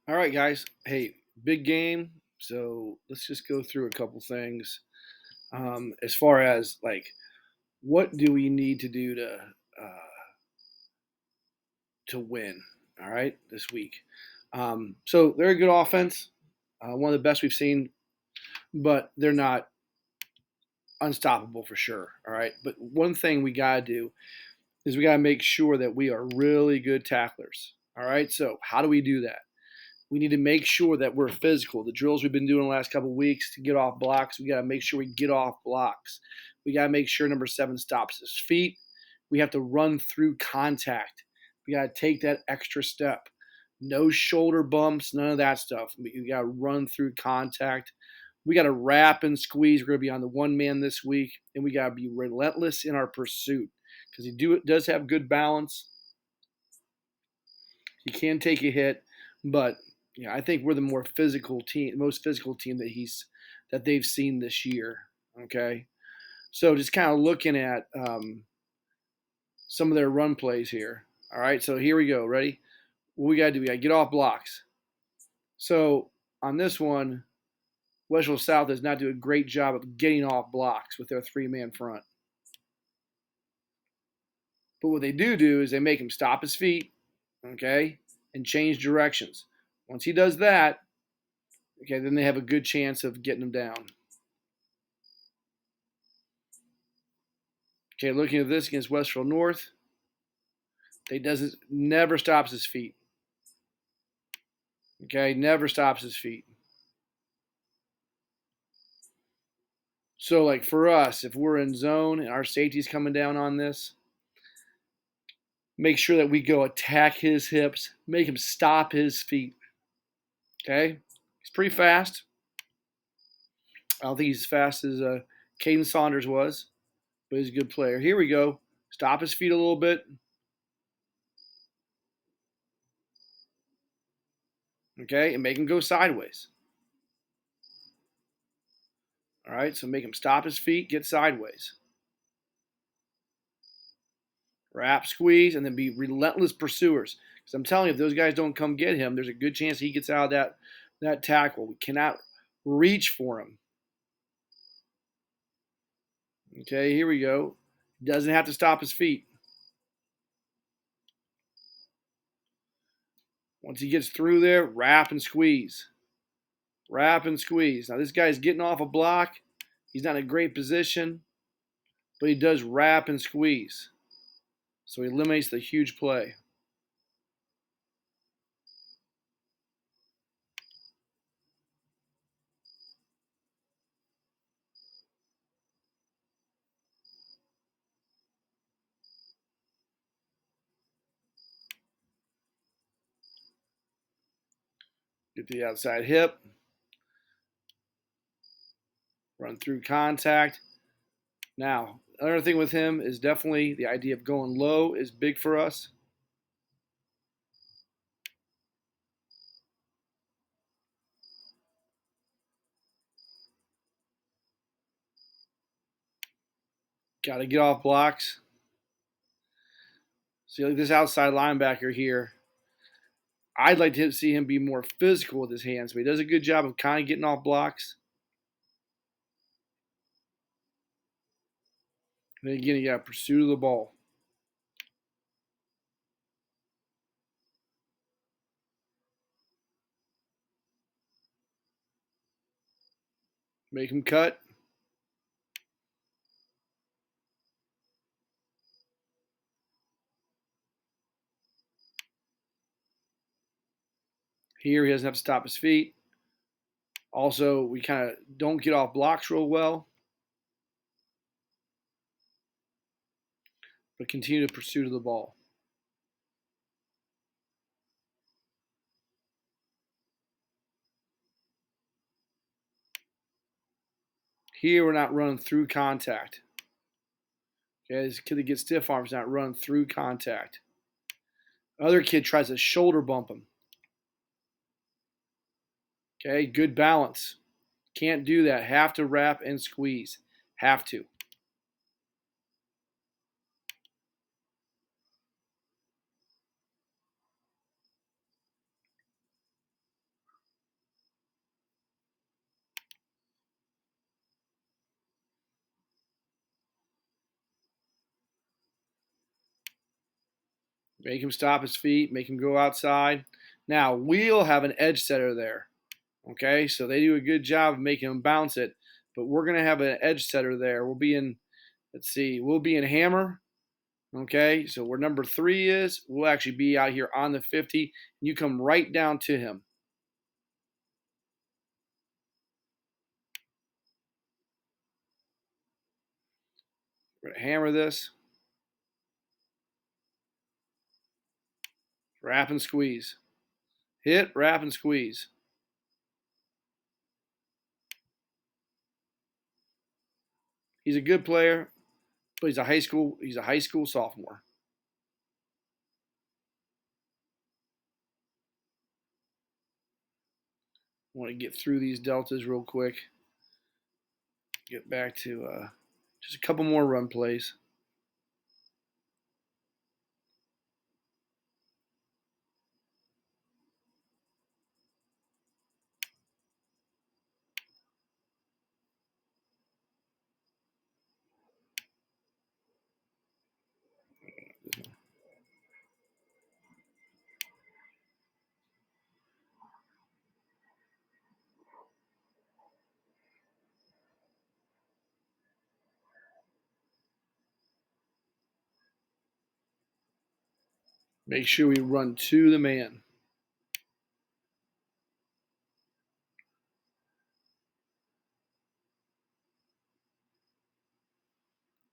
All right, guys. Hey, big game. So let's just go through a couple things. As far as like, what do we need to do to win? All right, this week. So they're a good offense, one of the best we've seen, but they're not unstoppable for sure. All right, but one thing we gotta do is we gotta make sure that we are really good tacklers. All right, so how do we do that? We need to make sure that we're physical. The drills we've been doing the last couple of weeks to get off blocks, we got to make sure we get off blocks. We got to make sure number 7 stops his feet. We have to run through contact. We got to take that extra step. No shoulder bumps, none of that stuff. We got to run through contact. We got to wrap and squeeze. We're going to be on the one man this week, and we got to be relentless in our pursuit because does have good balance. He can take a hit, but I think we're the most physical team that they've seen this year. Okay, so just kind of looking at some of their run plays here. All right, so here we go. Ready? What we got to do? We got to get off blocks. So on this one, Westfield South does not do a great job of getting off blocks with their three-man front. But what they do is they make him stop his feet, okay, and change directions. Once he does that, okay, then they have a good chance of getting him down. Okay, looking at this against Westfield North, they doesn't never stops his feet. Okay, never stops his feet. So like for us, if we're in zone and our safety's coming down on this, make sure that we go attack his hips, make him stop his feet. Okay, he's pretty fast. I don't think he's as fast as Caden Saunders was, but he's a good player. Here we go. Stop his feet a little bit. Okay, and make him go sideways. All right, so make him stop his feet, get sideways. Wrap, squeeze, and then be relentless pursuers. Because I'm telling you, if those guys don't come get him, there's a good chance he gets out of that tackle. We cannot reach for him. Okay, here we go. Doesn't have to stop his feet. Once he gets through there, wrap and squeeze. Wrap and squeeze. Now, this guy's getting off a block. He's not in a great position, but he does wrap and squeeze. So he eliminates the huge play. Get the outside hip. Run through contact. Now, another thing with him is definitely the idea of going low is big for us. Got to get off blocks. See, like this outside linebacker here, I'd like to see him be more physical with his hands, but he does a good job of kind of getting off blocks. And then again, you got pursuit of the ball. Make him cut. Here, he doesn't have to stop his feet. Also, we kind of don't get off blocks real well, but continue to pursue the ball. Here, we're not running through contact. Okay, this kid that gets stiff arms not running through contact. Other kid tries to shoulder bump him. Okay, good balance. Can't do that. Have to wrap and squeeze. Have to. Make him stop his feet. Make him go outside. Now, we'll have an edge setter there. Okay, so they do a good job of making him bounce it. But we're going to have an edge setter there. We'll be in, let's see, we'll be in hammer. Okay, so where number 3 is, we'll actually be out here on the 50. And you come right down to him. We're going to hammer this. Wrap and squeeze. Hit, wrap, and squeeze. He's a good player, but he's a high school sophomore. I want to get through these deltas real quick. Get back to just a couple more run plays. Make sure we run to the man.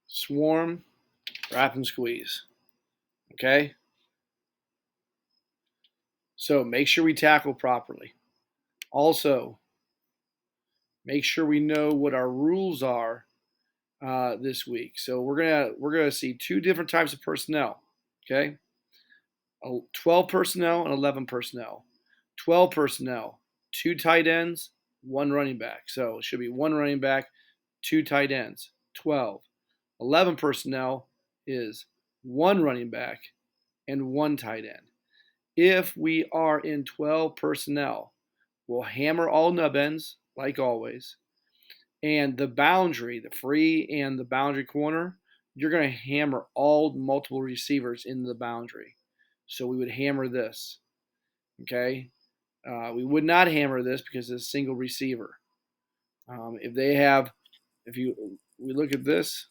Swarm, wrap, and squeeze. Okay? So make sure we tackle properly. Also, make sure we know what our rules are this week. So we're gonna see 2 different types of personnel. Okay? 12 personnel and 11 personnel. 12 personnel, 2 tight ends, 1 running back. So it should be 1 running back, 2 tight ends. 12. 11 personnel is 1 running back and 1 tight end. If we are in 12 personnel, we'll hammer all nub ends, like always. And the boundary, the free and the boundary corner, you're going to hammer all multiple receivers into the boundary. So we would hammer this. Okay? We would not hammer this because it's a single receiver. We look at this,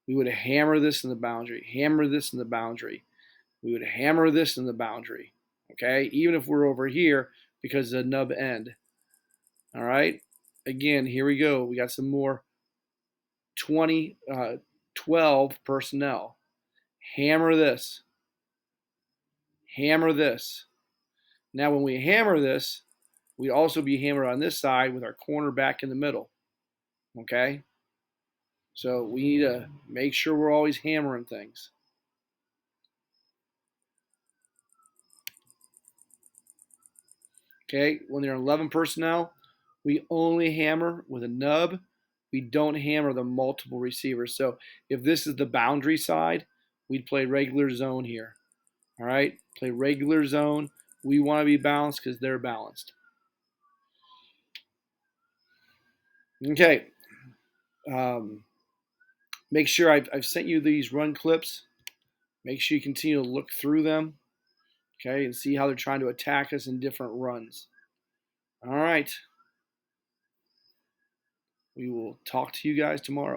we would hammer this in the boundary, hammer this in the boundary. We would hammer this in the boundary. Okay? Even if we're over here because of the nub end. All right? Again, here we go. We got some more 12 personnel. Hammer this. Hammer this. Now, when we hammer this, we'd also be hammered on this side with our corner back in the middle. Okay? So we need to make sure we're always hammering things. Okay? When they're 11 personnel, we only hammer with a nub. We don't hammer the multiple receivers. So if this is the boundary side, we'd play regular zone here. All right? Play regular zone. We want to be balanced because they're balanced. Okay. Make sure I've sent you these run clips. Make sure you continue to look through them, okay, and see how they're trying to attack us in different runs. All right. We will talk to you guys tomorrow.